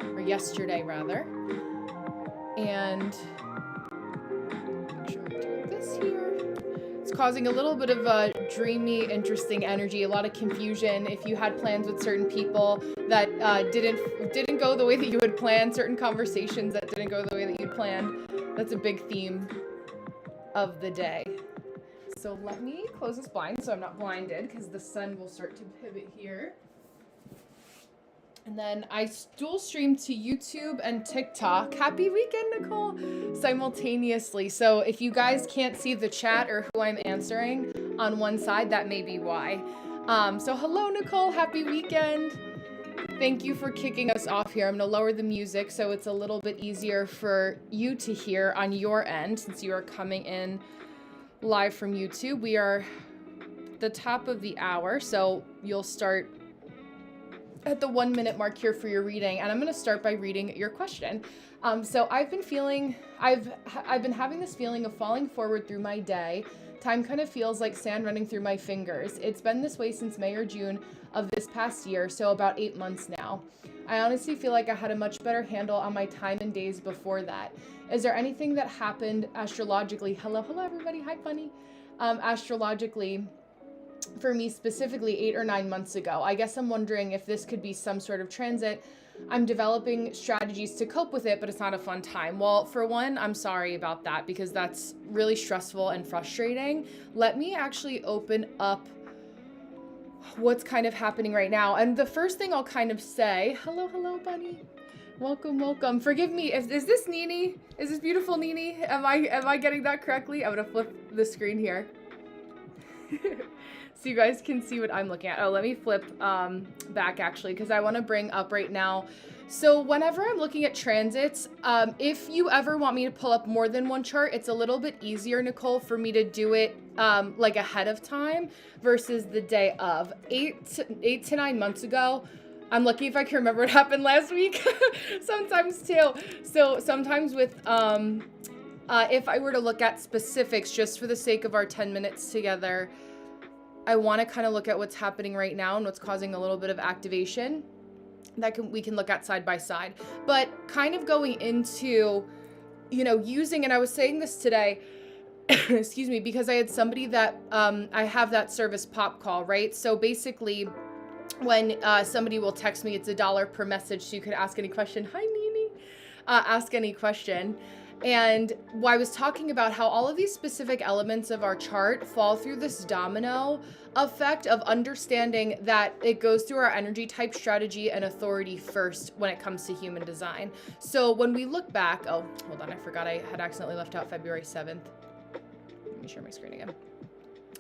or yesterday rather. And make sure I do this here. It's causing a little bit of a dreamy, interesting energy, a lot of confusion. If you had plans with certain people that didn't go the way that you had planned, certain conversations that didn't go the way that you planned, that's a big theme of the day. So let me close this blind so I'm not blinded, because the sun will start to pivot here. And then I dual stream to YouTube and TikTok. Happy weekend, Nicole, simultaneously. So if you guys can't see the chat or who I'm answering on one side, that may be why. So hello, Nicole, happy weekend. Thank you for kicking us off here. I'm gonna lower the music so it's a little bit easier for you to hear on your end, since you are coming in live from YouTube. We are the top of the hour, so you'll start at the 1 minute mark here for your reading, and I'm going to start by reading your question. So I've been having this feeling of falling forward through my day. Time kind of feels like sand running through my fingers. It's been this way since May or June of this past year, so about 8 months now. I honestly feel like I had a much better handle on my time and days before that. Is there anything that happened astrologically? Hello everybody, hi Bunny. Astrologically, for me specifically 8 or 9 months ago. I guess I'm wondering if this could be some sort of transit. I'm developing strategies to cope with it, but it's not a fun time. Well, for one, I'm sorry about that, because that's really stressful and frustrating. Let me actually open up what's kind of happening right now. And the first thing I'll kind of say, hello Bunny. Welcome. Forgive me. Is this Nini? Is this beautiful Nini? Am I getting that correctly? I'm gonna flip the screen here. So you guys can see what I'm looking at. Oh, let me flip back actually, because I want to bring up right now. So whenever I'm looking at transits, if you ever want me to pull up more than one chart, it's a little bit easier, Nicole, for me to do it like ahead of time versus the day of. 8 to 9 months ago, I'm lucky if I can remember what happened last week. Sometimes too. So sometimes with if I were to look at specifics just for the sake of our 10 minutes together, I want to kind of look at what's happening right now and what's causing a little bit of activation that we can look at side by side. But kind of going into, using, and I was saying this today, excuse me, because I had somebody that, I have that service pop call, right? So basically when somebody will text me, it's $1 per message. So you could ask any question. Hi, Nini. Ask any question. And I was talking about how all of these specific elements of our chart fall through this domino effect of understanding that it goes through our energy type, strategy, and authority first when it comes to human design. So when we look back, oh, hold on, I forgot I had accidentally left out February 7th. Let me share my screen again.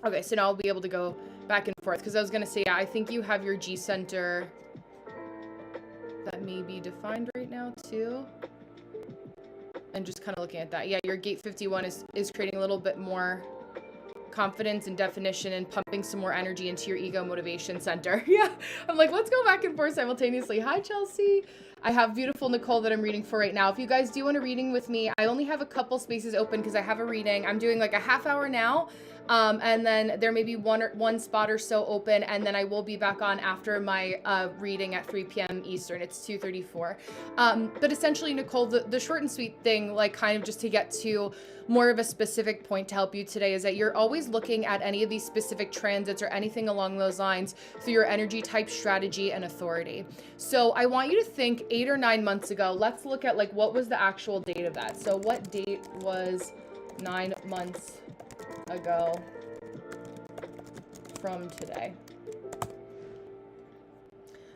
Okay, so now I'll be able to go back and forth, because I was going to say, yeah, I think you have your G center that may be defined right now too. And just kind of looking at that. Yeah, your gate 51 is creating a little bit more confidence and definition and pumping some more energy into your ego motivation center. Yeah, I'm like, let's go back and forth simultaneously. Hi, Chelsea. I have beautiful Nicole that I'm reading for right now. If you guys do want a reading with me, I only have a couple spaces open because I have a reading. I'm doing like a half hour now. And then there may be one spot or so open, and then I will be back on after my reading at 3 p.m. Eastern. It's 2:34. But essentially, Nicole, the short and sweet thing, like kind of just to get to more of a specific point to help you today, is that you're always looking at any of these specific transits or anything along those lines through your energy type, strategy, and authority. So I want you to think 8 or 9 months ago. Let's look at like what was the actual date of that. So what date was 9 months ago from today?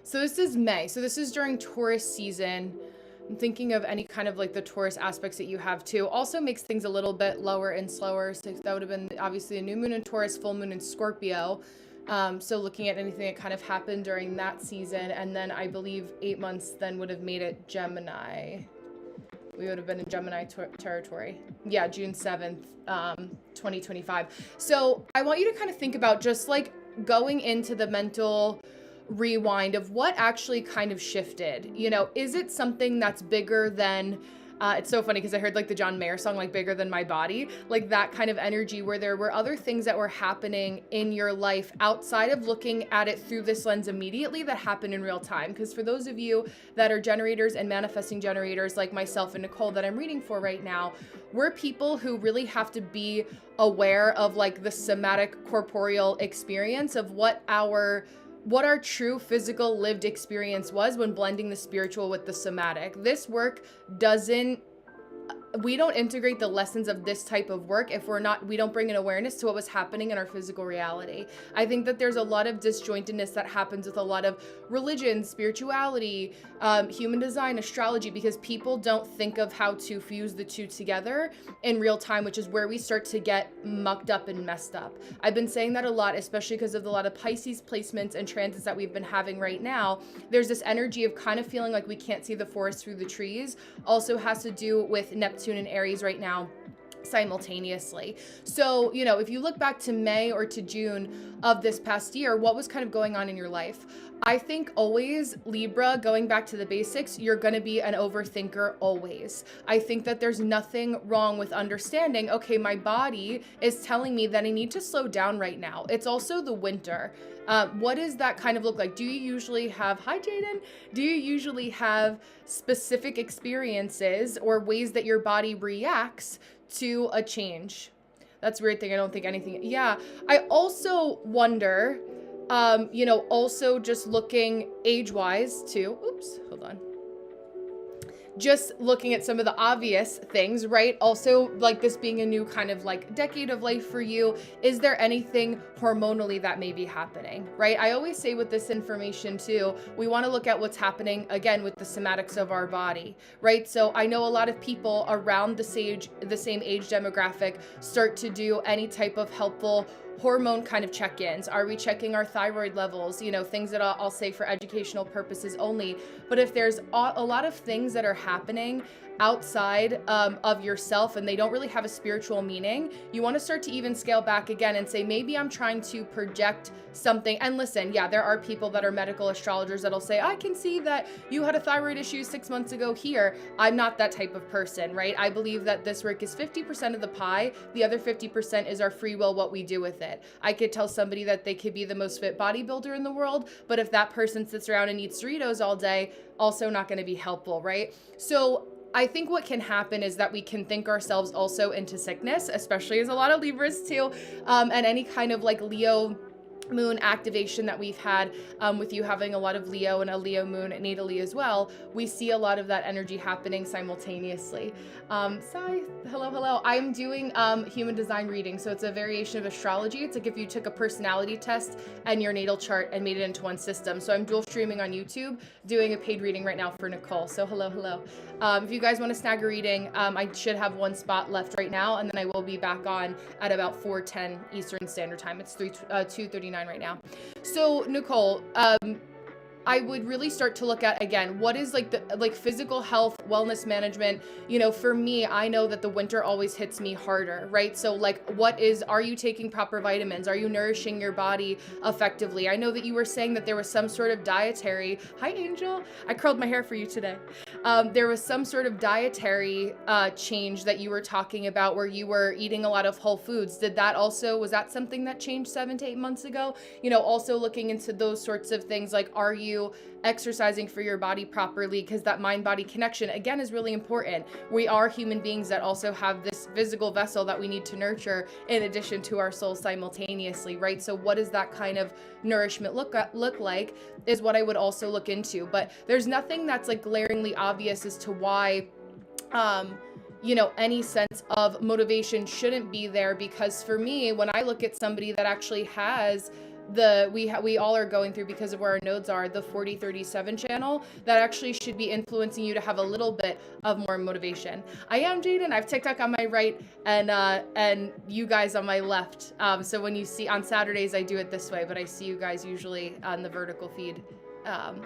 So this is May. So this is during Taurus season. I'm thinking of any kind of like the Taurus aspects that you have too. Also makes things a little bit lower and slower. So that would have been obviously a new moon in Taurus, full moon in Scorpio. So looking at anything that kind of happened during that season. And then I believe 8 months then would have made it Gemini. We would have been in Gemini territory. Yeah, June 7th, 2025. So I want you to kind of think about just like going into the mental rewind of what actually kind of shifted. You know, is it something that's bigger than It's so funny because I heard like the John Mayer song, like Bigger Than My Body, like that kind of energy where there were other things that were happening in your life outside of looking at it through this lens immediately that happened in real time. Because for those of you that are generators and manifesting generators like myself and Nicole that I'm reading for right now, we're people who really have to be aware of like the somatic corporeal experience of what our true physical lived experience was when blending the spiritual with the somatic. This work we don't integrate the lessons of this type of work if we don't bring an awareness to what was happening in our physical reality. I think that there's a lot of disjointedness that happens with a lot of religion, spirituality, human design, astrology, because people don't think of how to fuse the two together in real time, which is where we start to get mucked up and messed up. I've been saying that a lot, especially because of a lot of Pisces placements and transits that we've been having right now. There's this energy of kind of feeling like we can't see the forest through the trees. Also has to do with Neptune and Aries right now simultaneously. So, if you look back to May or to June of this past year, what was kind of going on in your life? I think always, Libra, going back to the basics, you're going to be an overthinker always. I think that there's nothing wrong with understanding, okay, my body is telling me that I need to slow down right now. It's also the winter. What does that kind of look like? Do you usually have, hi Jaden, do you usually have specific experiences or ways that your body reacts to a change? That's a weird thing. I don't think anything. Yeah. I also wonder, also just looking age-wise too. Oops, hold on. Just looking at some of the obvious things, right? Also, like this being a new kind of like decade of life for you, is there anything hormonally that may be happening, right? I always say with this information too, we want to look at what's happening again with the somatics of our body, right? So I know a lot of people around the same age demographic start to do any type of helpful hormone kind of check-ins. Are we checking our thyroid levels? Things that I'll say for educational purposes only. But if there's a lot of things that are happening outside of yourself and they don't really have a spiritual meaning, you want to start to even scale back again and say, maybe I'm trying to project something. And listen, yeah, there are people that are medical astrologers that'll say, I can see that you had a thyroid issue 6 months ago here. I'm not that type of person, right? I believe that this work is 50% of the pie. The other 50% is our free will, what we do with it. I could tell somebody that they could be the most fit bodybuilder in the world, but if that person sits around and eats Doritos all day, also not going to be helpful, right? So I think what can happen is that we can think ourselves also into sickness, especially as a lot of Libras too, and any kind of like Leo moon activation that we've had with you having a lot of Leo and a Leo moon natally as well. We see a lot of that energy happening simultaneously. Sai, hello. I'm doing human design reading. So it's a variation of astrology. It's like if you took a personality test and your natal chart and made it into one system. So I'm dual streaming on YouTube, doing a paid reading right now for Nicole. So hello. If you guys want to snag a reading, I should have one spot left right now, and then I will be back on at about 4:10 Eastern Standard Time. It's 2:39 right now. So Nicole, I would really start to look at, again, what is like the physical health, wellness management. For me, I know that the winter always hits me harder, right? So like, are you taking proper vitamins? Are you nourishing your body effectively? I know that you were saying that there was some sort of dietary, hi Angel, I curled my hair for you today. There was some sort of dietary change that you were talking about where you were eating a lot of whole foods. Was that something that changed 7 to 8 months ago? Also looking into those sorts of things, like, are you exercising for your body properly? Because that mind-body connection, again, is really important. We are human beings that also have this physical vessel that we need to nurture in addition to our soul simultaneously, right? So what does that kind of nourishment look like is what I would also look into. But there's nothing that's like glaringly obvious as to why any sense of motivation shouldn't be there. Because for me, when I look at somebody that actually has we all are going through, because of where our nodes are, the 4037 channel, that actually should be influencing you to have a little bit of more motivation. I am Jaden. I have TikTok on my right and you guys on my left. So when you see on Saturdays, I do it this way, but I see you guys usually on the vertical feed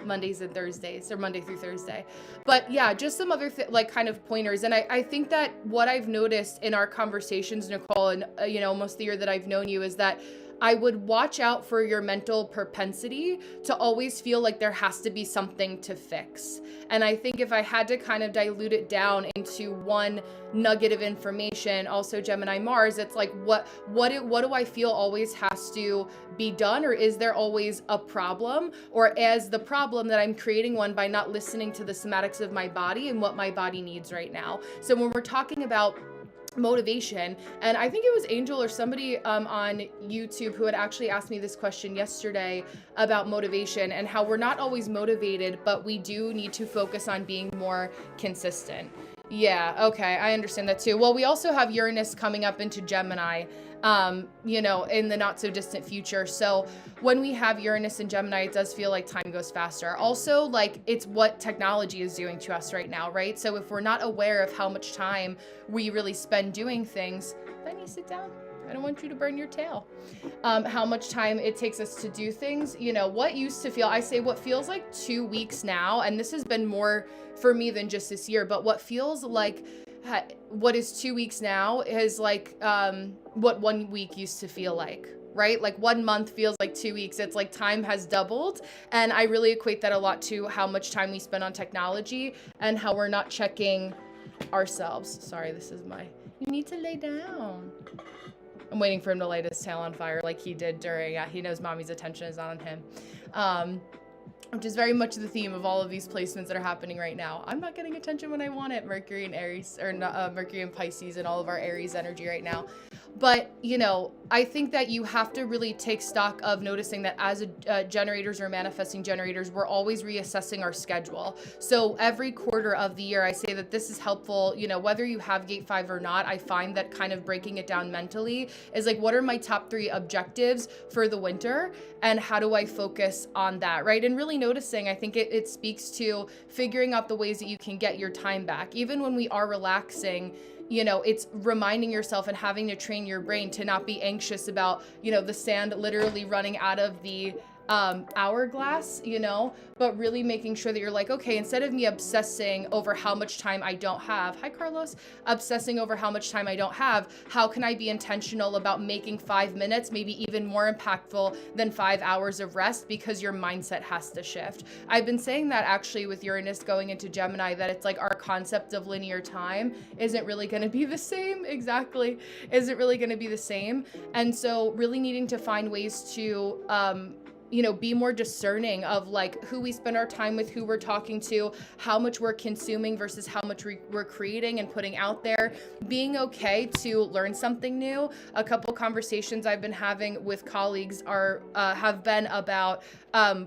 Mondays and Thursdays, or Monday through Thursday. But yeah, just some other kind of pointers. And I think that what I've noticed in our conversations, Nicole, and almost the year that I've known you, is that I would watch out for your mental propensity to always feel like there has to be something to fix. And I think if I had to kind of dilute it down into one nugget of information, also Gemini Mars, it's like what do I feel always has to be done, or is there always a problem, or as the problem that I'm creating one by not listening to the somatics of my body and what my body needs right now. So when we're talking about motivation, and I think it was Angel or somebody on YouTube who had actually asked me this question yesterday about motivation and how we're not always motivated, but we do need to focus on being more consistent. Yeah, okay, I understand that too. Well, we also have Uranus coming up into Gemini, in the not so distant future. So when we have Uranus and Gemini, it does feel like time goes faster. Also, like, it's what technology is doing to us right now, right? So if we're not aware of how much time we really spend doing things, then you sit down. I don't want you to burn your tail. How much time it takes us to do things, what used to feel, I say what feels like 2 weeks now, and this has been more for me than just this year, but what feels like what is 2 weeks now is like what 1 week used to feel like, right? Like 1 month feels like 2 weeks. It's like time has doubled. And I really equate that a lot to how much time we spend on technology and how we're not checking ourselves. Sorry, you need to lay down. I'm waiting for him to light his tail on fire like he did during, he knows mommy's attention is not on him. Which is very much the theme of all of these placements that are happening right now. I'm not getting attention when I want it. Mercury and Aries, or Mercury and Pisces and all of our Aries energy right now. But, I think that you have to really take stock of noticing that as generators or manifesting generators, we're always reassessing our schedule. So every quarter of the year, I say that this is helpful, whether you have Gate 5 or not. I find that kind of breaking it down mentally is like, what are my top 3 objectives for the winter? And how do I focus on that, right? And really noticing, I think it speaks to figuring out the ways that you can get your time back. Even when we are relaxing, it's reminding yourself and having to train your brain to not be anxious about, the sand literally running out of the hourglass, but really making sure that you're like, okay, instead of me obsessing over how much time I don't have, hi Carlos, obsessing over how much time I don't have, how can I be intentional about making 5 minutes, maybe even more impactful than 5 hours of rest, because your mindset has to shift. I've been saying that actually with Uranus going into Gemini, that it's like our concept of linear time isn't really going to be the same. Exactly. Isn't really going to be the same. And so really needing to find ways to, be more discerning of like who we spend our time with, who we're talking to, how much we're consuming versus how much we're creating and putting out there, being okay to learn something new. A couple conversations I've been having with colleagues have been about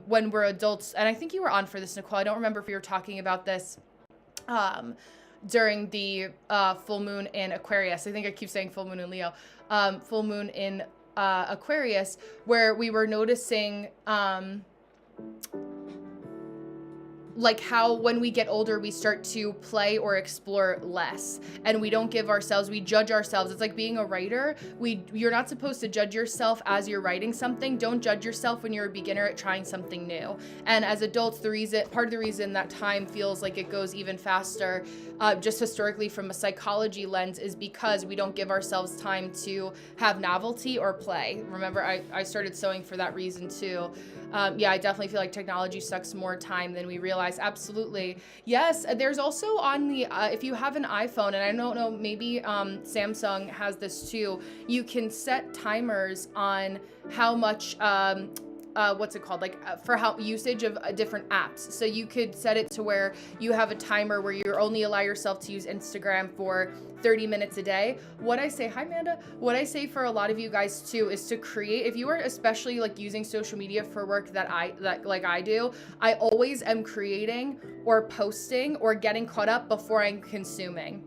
when we're adults. And I think you were on for this, Nicole. I don't remember if you were talking about this during the full moon in Aquarius. I think I keep saying full moon in Leo. Full moon in Aquarius, where we were noticing like how when we get older, we start to play or explore less, and we judge ourselves. It's like being a writer. You're not supposed to judge yourself as you're writing something. Don't judge yourself when you're a beginner at trying something new. And as adults, part of the reason that time feels like it goes even faster, just historically from a psychology lens, is because we don't give ourselves time to have novelty or play. Remember, I started sewing for that reason too. I definitely feel like technology sucks more time than we realize. Absolutely. Yes. There's also on the, if you have an iPhone, and I don't know, maybe Samsung has this too, you can set timers on how much, what's it called? For how usage of different apps. So you could set it to where you have a timer where you only allow yourself to use Instagram for 30 minutes a day. What I say, hi Amanda, what I say for a lot of you guys too is to create, if you are especially like using social media for work that I do, I always am creating or posting or getting caught up before I'm consuming.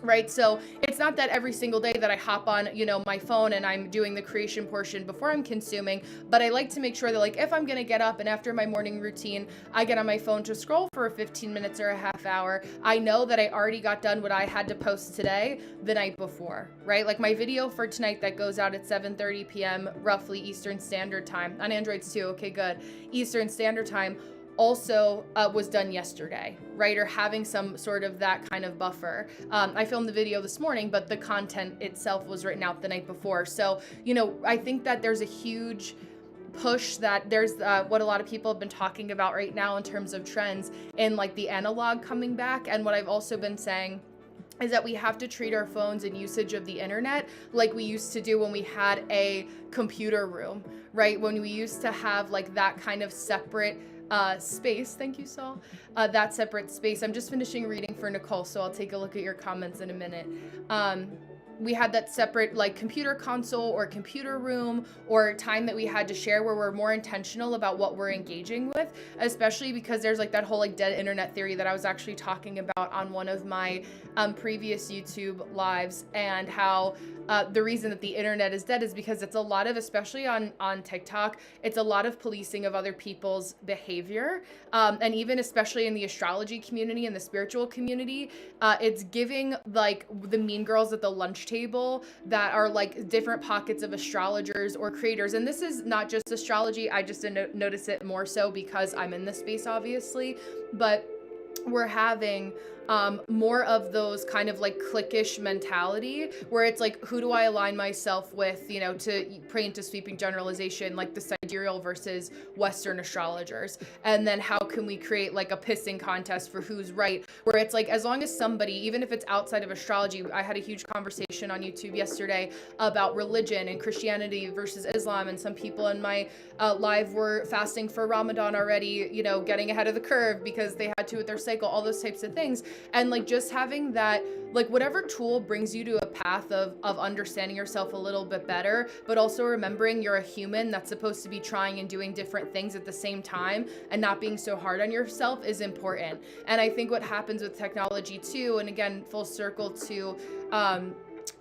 Right? So it's not that every single day that I hop on, my phone and I'm doing the creation portion before I'm consuming, but I like to make sure that like, if I'm going to get up and after my morning routine, I get on my phone to scroll for 15 minutes or a half hour, I know that I already got done what I had to post today the night before, right? Like my video for tonight that goes out at 7:30 p.m. roughly Eastern Standard Time on Androids too. Okay, good. Eastern Standard Time. also was done yesterday, right? Or having some sort of that kind of buffer. I filmed the video this morning, but the content itself was written out the night before. So, I think that there's a huge push that there's what a lot of people have been talking about right now in terms of trends and like the analog coming back. And what I've also been saying is that we have to treat our phones and usage of the internet like we used to do when we had a computer room, right? When we used to have like that kind of separate space. Thank you, Saul. That separate space. I'm just finishing reading for Nicole, so I'll take a look at your comments in a minute. We had that separate like computer console or computer room or time that we had to share where we're more intentional about what we're engaging with, especially because there's like that whole like dead internet theory that I was actually talking about on one of my previous YouTube lives, and how the reason that the internet is dead is because it's a lot of, especially on TikTok, it's a lot of policing of other people's behavior. And even especially in the astrology community and the spiritual community, it's giving like the mean girls at the lunch table that are like different pockets of astrologers or creators. And this is not just astrology. I just notice it more so because I'm in this space, obviously, but we're having more of those kind of like cliquish mentality where it's like, who do I align myself with, to pray into sweeping generalization, like the sidereal versus Western astrologers. And then how can we create like a pissing contest for who's right, where it's like, as long as somebody, even if it's outside of astrology, I had a huge conversation on YouTube yesterday about religion and Christianity versus Islam. And some people in my live were fasting for Ramadan already, getting ahead of the curve because they had to with their cycle, all those types of things. And like just having that, like whatever tool brings you to a path of understanding yourself a little bit better, but also remembering you're a human that's supposed to be trying and doing different things at the same time and not being so hard on yourself is important. And I think what happens with technology too, and again, full circle to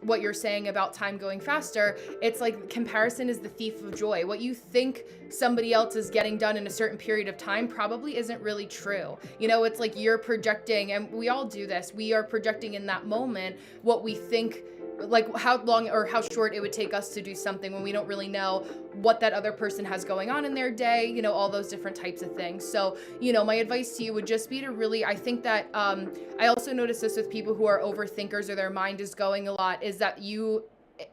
what you're saying about time going faster, it's like comparison is the thief of joy. What you think somebody else is getting done in a certain period of time probably isn't really true. It's like you're projecting, and we all do this, we are projecting in that moment what we think, like how long or how short it would take us to do something when we don't really know what that other person has going on in their day, all those different types of things. So, my advice to you would just be to really, I think that I also notice this with people who are overthinkers or their mind is going a lot, is that you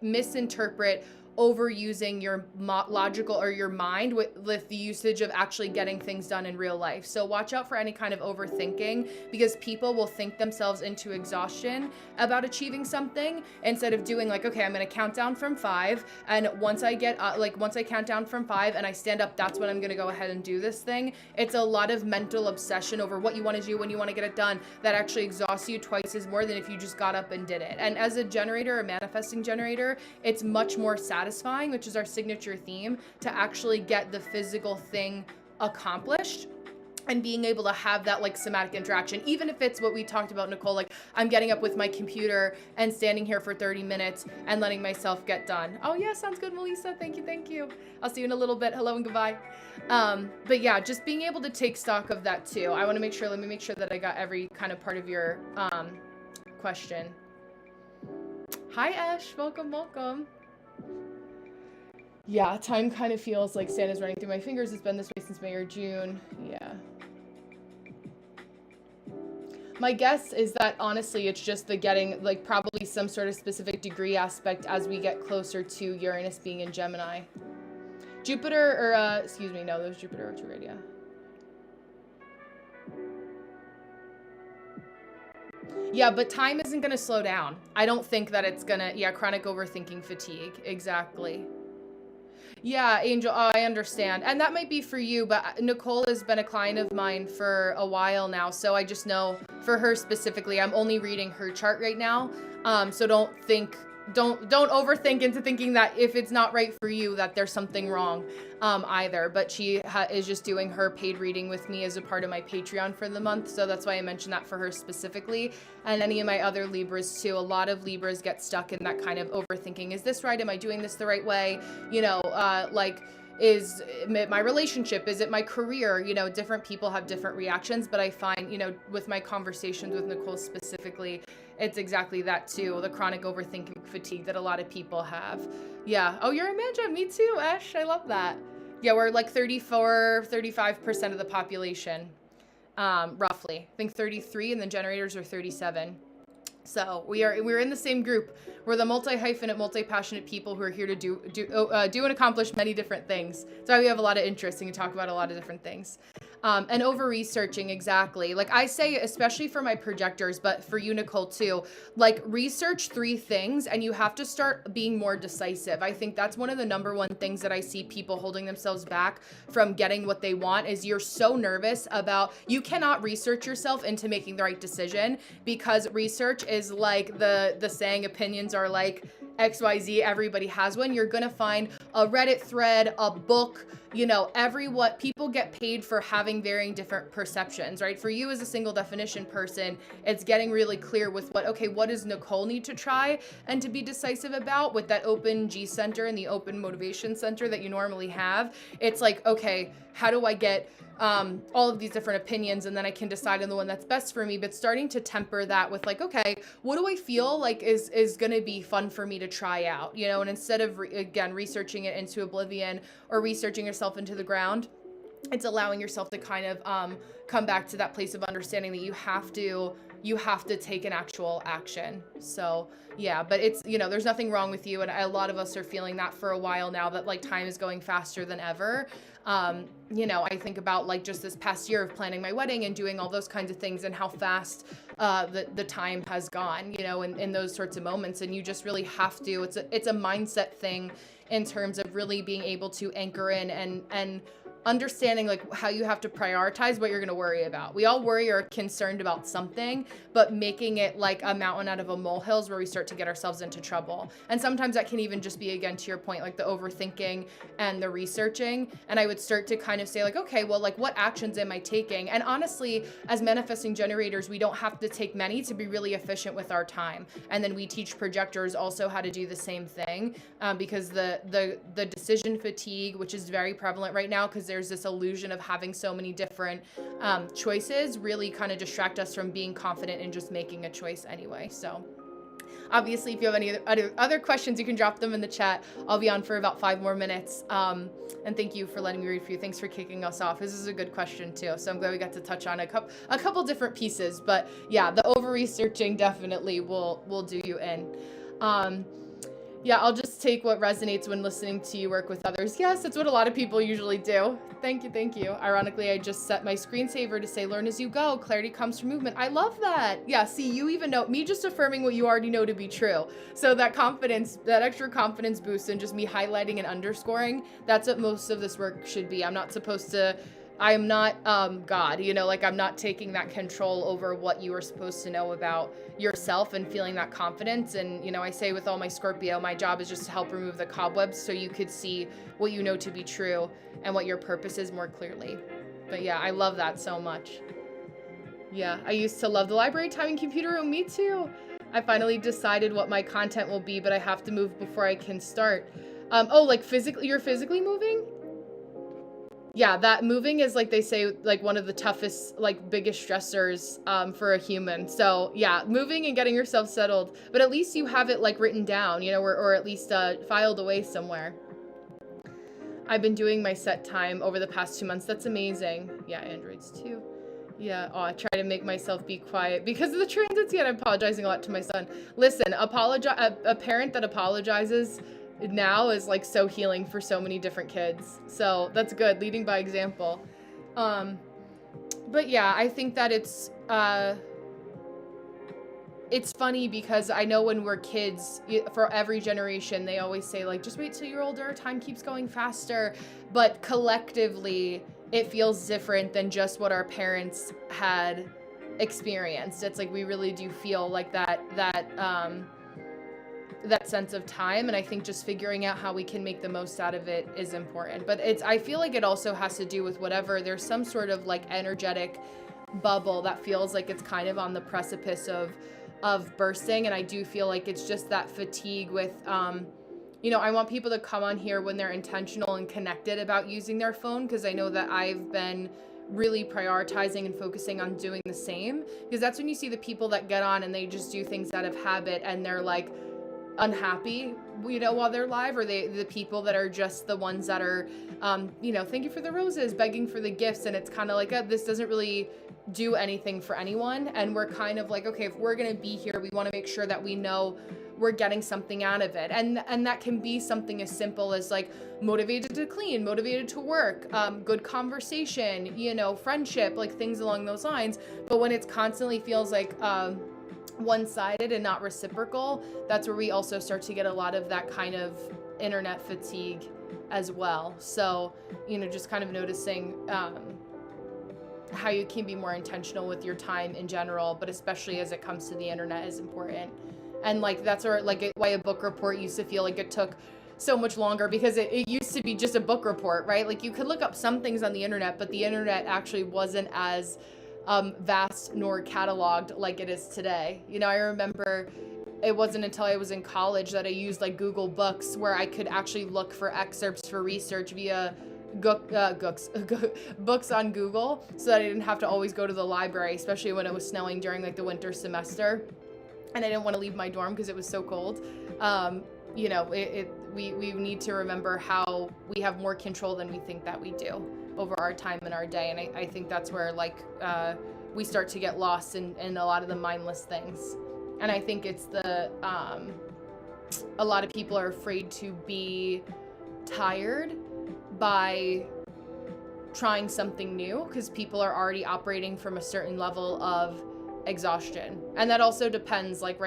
misinterpret overusing your logical or your mind with the usage of actually getting things done in real life. So watch out for any kind of overthinking, because people will think themselves into exhaustion about achieving something instead of doing like, okay, I'm going to count down from 5. And once I count down from 5 and I stand up, that's when I'm going to go ahead and do this thing. It's a lot of mental obsession over what you want to do when you want to get it done that actually exhausts you twice as more than if you just got up and did it. And as a generator, a manifesting generator, it's much more satisfying, which is our signature theme, to actually get the physical thing accomplished and being able to have that like somatic interaction, even if it's what we talked about, Nicole, like I'm getting up with my computer and standing here for 30 minutes and letting myself get done. Oh yeah, sounds good, Melissa. Thank you. I'll see you in a little bit. Hello and goodbye. But yeah, just being able to take stock of that too. Let me make sure that I got every kind of part of your question. Hi Ash, welcome. Yeah, time kind of feels like sand is running through my fingers. It's been this way since May or June. Yeah. My guess is that honestly, it's just the getting, like probably some sort of specific degree aspect as we get closer to Uranus being in Gemini. Jupiter, or no, that was Jupiter retrograde, yeah. Yeah, but time isn't going to slow down. I don't think that it's going to, chronic overthinking fatigue, exactly. Yeah, Angel, I understand. And that might be for you, but Nicole has been a client of mine for a while now, so I just know for her specifically, I'm only reading her chart right now. So don't overthink into thinking that if it's not right for you, that there's something wrong either. But she is just doing her paid reading with me as a part of my Patreon for the month. So that's why I mentioned that for her specifically. And any of my other Libras too. A lot of Libras get stuck in that kind of overthinking. Is this right? Am I doing this the right way? Is it my relationship? Is it my career? Different people have different reactions, but I find, with my conversations with Nicole specifically, it's exactly that too, the chronic overthinking fatigue that a lot of people have. Yeah. Oh, you're a Manja. Me too, Ash. I love that. Yeah, we're like 34, 35% of the population, roughly. I think 33, and then generators are 37. So we're in the same group. We're the multi-hyphenate, multi-passionate people who are here to do and accomplish many different things. That's why we have a lot of interest and can talk about a lot of different things. And over researching, exactly. Like I say, especially for my projectors, but for you, Nicole, too, like research 3 things and you have to start being more decisive. I think that's one of the number one things that I see people holding themselves back from getting what they want is you're so nervous about, you cannot research yourself into making the right decision because research is like the saying, opinions are like XYZ, everybody has one. You're gonna find a Reddit thread, a book, what people get paid for having varying different perceptions, right? For you as a single definition person, it's getting really clear with what does Nicole need to try and to be decisive about with that open G center and the open motivation center that you normally have. It's like, okay, how do I get all of these different opinions, and then I can decide on the one that's best for me, but starting to temper that with like, okay, what do I feel like is going to be fun for me to try out, and instead of researching it into oblivion or researching yourself into the ground, it's allowing yourself to kind of come back to that place of understanding that you have to take an actual action. So yeah, but it's, there's nothing wrong with you. And a lot of us are feeling that for a while now, that like time is going faster than ever. I think about like just this past year of planning my wedding and doing all those kinds of things and how fast the time has gone, in those sorts of moments. And you just really have to, it's a mindset thing in terms of really being able to anchor in and understanding like how you have to prioritize what you're going to worry about. We all worry or are concerned about something, but making it like a mountain out of a molehill is where we start to get ourselves into trouble. And sometimes that can even just be, again, to your point, like the overthinking and the researching. And I would start to kind of say like, okay, well, like what actions am I taking? And honestly, as manifesting generators, we don't have to take many to be really efficient with our time. And then we teach projectors also how to do the same thing, because the decision fatigue, which is very prevalent right now, because there's this illusion of having so many different choices, really kind of distract us from being confident in just making a choice anyway. So obviously, if you have any other questions, you can drop them in the chat. I'll be on for about 5 more minutes. And thank you for letting me read for you. Thanks for kicking us off. This is a good question too. So I'm glad we got to touch on a couple different pieces. But yeah, the over-researching definitely will do you in. Yeah, I'll just take what resonates when listening to you work with others. Yes, that's what a lot of people usually do. Thank you. Ironically, I just set my screensaver to say, learn as you go. Clarity comes from movement. I love that. Yeah, see, you even know, me just affirming what you already know to be true. So that confidence, that extra confidence boost and just me highlighting and underscoring, that's what most of this work should be. I'm not God, like I'm not taking that control over what you are supposed to know about yourself and feeling that confidence. And, I say with all my Scorpio, my job is just to help remove the cobwebs so you could see what you know to be true and what your purpose is more clearly. But yeah, I love that so much. Yeah, I used to love the library time and computer room. Me too. I finally decided what my content will be, but I have to move before I can start. Like physically, you're physically moving? Yeah, that moving is, like they say, like one of the toughest, like biggest stressors for a human. So yeah, moving and getting yourself settled, but at least you have it like written down, or at least filed away somewhere. I've been doing my set time over the past 2 months. That's amazing. Yeah, androids too. Yeah, I try to make myself be quiet because of the transits. Yet I'm apologizing a lot to my son. Listen, a parent that apologizes now is like so healing for so many different kids. So that's good, leading by example. But yeah, I think that it's funny because I know when we're kids, for every generation, they always say like, just wait till you're older, time keeps going faster. But collectively, it feels different than just what our parents had experienced. It's like we really do feel like that sense of time, and I think just figuring out how we can make the most out of it is important. But I feel like it also has to do with whatever, there's some sort of like energetic bubble that feels like it's kind of on the precipice of bursting, and I do feel like it's just that fatigue with I want people to come on here when they're intentional and connected about using their phone, because I know that I've been really prioritizing and focusing on doing the same, because that's when you see the people that get on and they just do things out of habit and they're like unhappy, while they're live, or the people that are just the ones that are, thank you for the roses, begging for the gifts, and it's kind of like, this doesn't really do anything for anyone, and we're kind of like, okay, if we're gonna be here, we want to make sure that we know we're getting something out of it, and that can be something as simple as like motivated to clean, motivated to work, good conversation, friendship, like things along those lines. But when it constantly feels like one-sided and not reciprocal, that's where we also start to get a lot of that kind of internet fatigue as well. So just kind of noticing how you can be more intentional with your time in general, but especially as it comes to the internet is important. And like that's why a book report used to feel like it took so much longer, because it used to be just a book report, right? Like you could look up some things on the internet, but the internet actually wasn't as vast nor cataloged like it is today. I remember it wasn't until I was in college that I used like Google Books, where I could actually look for excerpts for research via books on Google, so that I didn't have to always go to the library, especially when it was snowing during like the winter semester and I didn't want to leave my dorm because it was so cold. We need to remember how we have more control than we think that we do over our time and our day. And I think that's where we start to get lost in a lot of the mindless things. And I think it's a lot of people are afraid to be tired by trying something new, because people are already operating from a certain level of exhaustion. And that also depends, like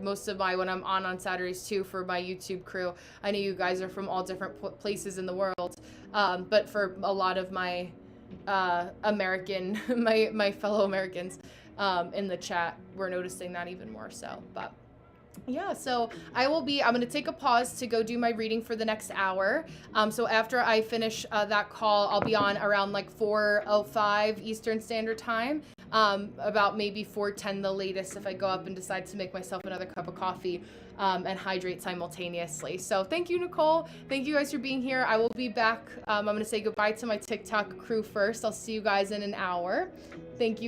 most of when I'm on Saturdays too for my YouTube crew, I know you guys are from all different places in the world, but for a lot of my American my fellow Americans in the chat, we're noticing that even more so. But yeah, so I'm going to take a pause to go do my reading for the next hour. So after I finish that call, I'll be on around 4:05 Eastern Standard Time, about maybe 4:10 the latest if I go up and decide to make myself another cup of coffee and hydrate simultaneously. So thank you, Nicole. Thank you guys for being here. I will be back. I'm going to say goodbye to my TikTok crew first. I'll see you guys in an hour. Thank you.